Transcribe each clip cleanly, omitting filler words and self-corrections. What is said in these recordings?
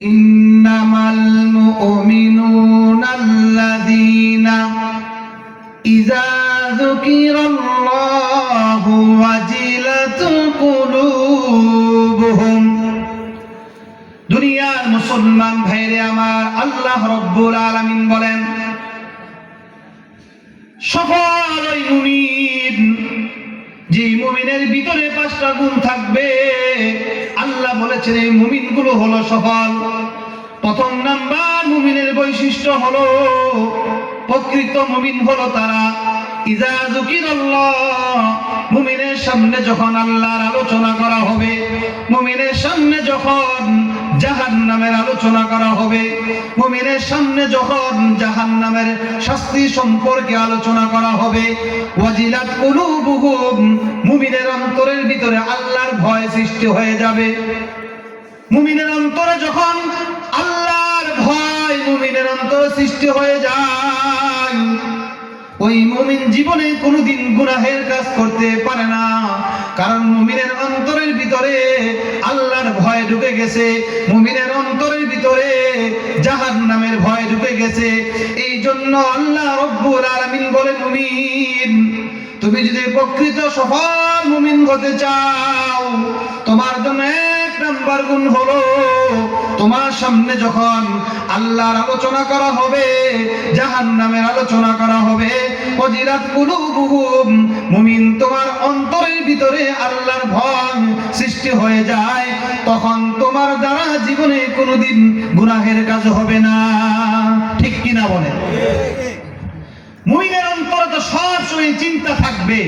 إنما المؤمنون الذين إذا ذكر الله وجلت قلوبهم দুনিয়ার মুসলমান ভাইরে আমার, আল্লাহ রব্বুল আলামিন বলেন সফল ওই মুমিন, যে মুমিনের ভিতরে 5টা গুণ থাকবে। আল্লাহ বলেছেন এই মুমিনগুলো হলো সফল। প্রথম নাম্বার মুমিনের বৈশিষ্ট্য হলো, প্রকৃত মুমিন হলো তারা ইজা যুকিরাল্লাহ, মুমিনের সামনে যখন আল্লাহর আলোচনা করা হবে, মুমিনের সামনে যখন জাহান্নামের আলোচনা করা হবে, মুমিনের সামনে যখন জাহান্নামের শাস্তি সম্পর্কে আলোচনা করা হবে, ওয়াজিলাত কুলুবুহুম, মুমিনের অন্তরের ভিতরে আল্লাহর ভয় সৃষ্টি হয়ে যাবে। মুমিনের অন্তরে যখন আল্লাহর ভয় মুমিনের অন্তরে সৃষ্টি হয়ে যায়, ওই মুমিন জীবনে কোনোদিন গুনাহের কাজ করতে পারে না, কারণ মুমিনের অন্তরের ভিতরে আল্লাহর ভয় ঢুকে গেছে, মুমিনের অন্তরের ভিতরে জাহান্নামের ভয় ঢুকে গেছে। এই জন্য আল্লাহ রব্বুল আলামিন বলে, মুমিন তুমি যদি প্রকৃত সফল মুমিন হতে চাও, তোমার জন্য 1 নাম্বার গুণ হলো, তোমার সামনে যখন আল্লাহর আলোচনা করা হবে, জাহান্নামের আলোচনা করা হবে, ওয়াজিলাত কুলুবুহুম, মুমিন তোমার অন্তরের ভিতরে আল্লাহর ভয় সৃষ্টি হয়ে যায়, তখন তোমার দ্বারা জীবনে কোনোদিন গুনাহের কাজ হবে না। ঠিক কিনা বলে? মুমিনের অন্তরে তো সবসময় চিন্তা থাকবে,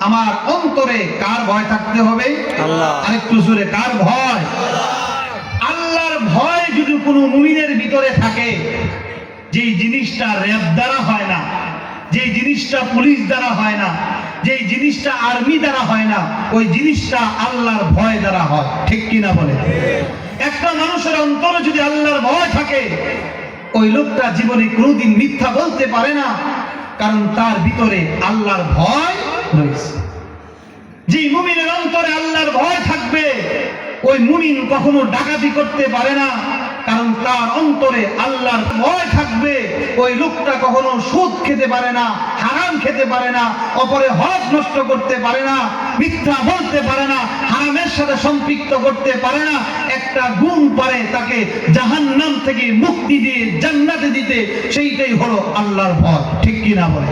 আমার অন্তরে কার ভয় থাকতে হবে? আল্লাহ। আরেকটু জোরে, কার ভয়? আল্লাহর ভয় যদি কোনো মুমিনের ভিতরে থাকে, যেই জিনিসটা র‍্যাব দ্বারা হয় না, যেই জিনিসটা পুলিশ দ্বারা হয় না, যেই জিনিসটা আর্মি দ্বারা হয় না, ওই জিনিসটা আল্লাহর ভয় দ্বারা হয়। ঠিক কিনা বলে? একটা মানুষের অন্তরে যদি আল্লাহর ভয় থাকে, ওই লোকটা জীবনে কোনোদিন মিথ্যা বলতে পারে না, কারণ তার ভিতরে আল্লাহর ভয় রয়েছে। যে মুমিনের অন্তরে আল্লাহর ভয় থাকবে, ওই মুমিন কখনো ডাকাতি করতে পারে না, কারণ তার অন্তরে আল্লাহর ভয় থাকবে। ওই লোকটা কখনো সুদ খেতে পারে না, হারাম খেতে পারে না, অপরের হক নষ্ট করতে পারে না, মিথ্যা বলতে পারে না, হারামের সাথে সম্পৃক্ত করতে পারে না। একটা গুণ পারে তাকে জাহান্নাম থেকে মুক্তি দিয়ে জান্নাতে দিতে, সেইটাই হলো আল্লাহর ভয়। ঠিক কিনা বলে?